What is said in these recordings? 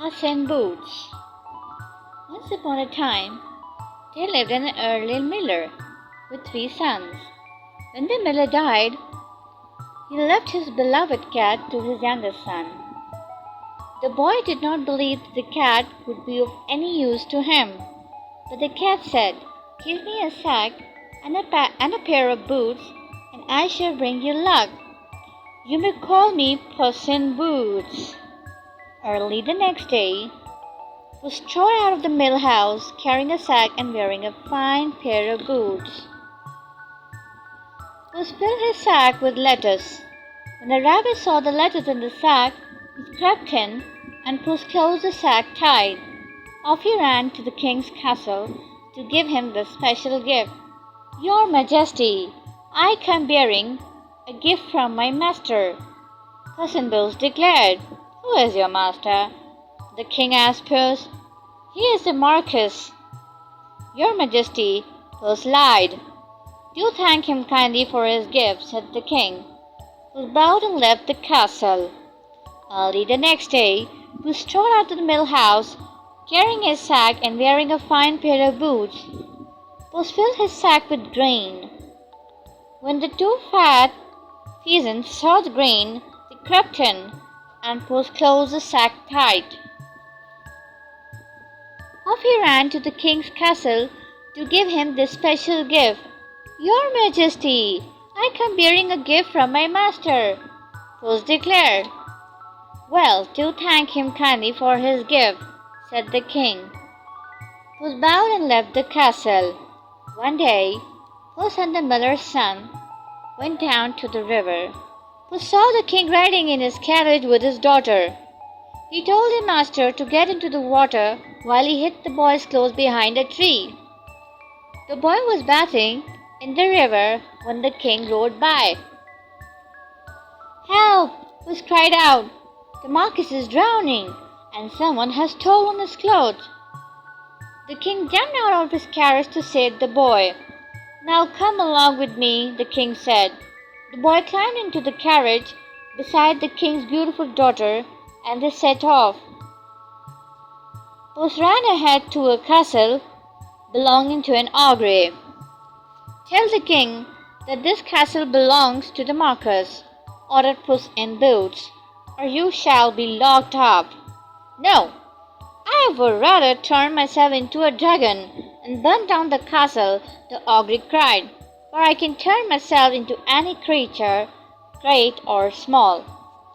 Puss in Boots. Once upon a time, there lived an early miller with 3 sons. When the miller died, he left his beloved cat to his youngest son. The boy did not believe that the cat would be of any use to him, but the cat said, "Give me a sack and a pair of boots, and I shall bring you luck. You may call me Puss in Boots." Early the next day, was strode out of the mill house carrying a sack and wearing a fine pair of boots. Puss filled his sack with lettuce. When the rabbit saw the lettuce in the sack, he crept in, and Puss closed the sack tight. Off he ran to the king's castle to give him the special gift. "Your Majesty, I come bearing a gift from my master," Puss in Boots declared. "Who is your master?" the king asked Puss. "He is the Marquis." "Your Majesty," Puss lied. "Do thank him kindly for his gift," said the king. Puss bowed and left the castle. Early the next day, Puss strode out to the mill house, carrying his sack and wearing a fine pair of boots. Puss filled his sack with grain. When the two fat peasants saw the grain, they crept in, and Puss closed the sack tight. Off he ran to the king's castle to give him this special gift. "Your Majesty, I come bearing a gift from my master," Puss declared. "Well, do thank him kindly for his gift," said the king. Puss bowed and left the castle. One day, Puss and the miller's son went down to the river. Puss saw the king riding in his carriage with his daughter. He told his master to get into the water while he hid the boy's clothes behind a tree. The boy was bathing in the river when the king rode by. "Help!" Puss cried out. "The Marquis is drowning, and someone has stolen his clothes." The king jumped out of his carriage to save the boy. "Now come along with me," the king said. The boy climbed into the carriage beside the king's beautiful daughter, and they set off. Puss ran ahead to a castle belonging to an Augury. "Tell the king that this castle belongs to the Marquis," ordered Puss in Boots, "or you shall be locked up." "No, I would rather turn myself into a dragon and burn down the castle," the Augury cried, "for I can turn myself into any creature, great or small."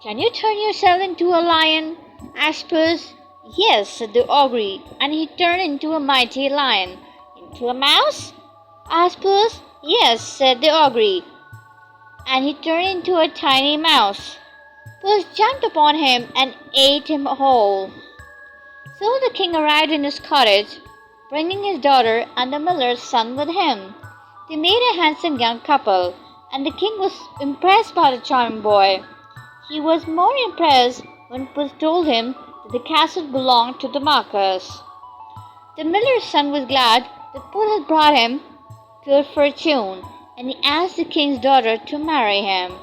"Can you turn yourself into a lion?" asked Puss. "Yes," said the Augury, and he turned into a mighty lion. "Into a mouse?" asked Puss. "Yes," said the Augury, and he turned into a tiny mouse. Puss jumped upon him and ate him whole. So the king arrived in his cottage, bringing his daughter and the miller's son with him. They made a handsome young couple, and the king was impressed by the charming boy. He was more impressed when Puss told him that the castle belonged to the Marquis. The miller's son was glad that Puss had brought him good fortune, and he asked the king's daughter to marry him.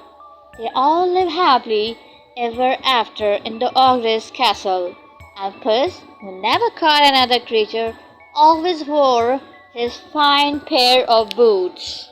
They all lived happily ever after in the Augury's castle, and Puss, who never caught another creature, always wore his fine pair of boots.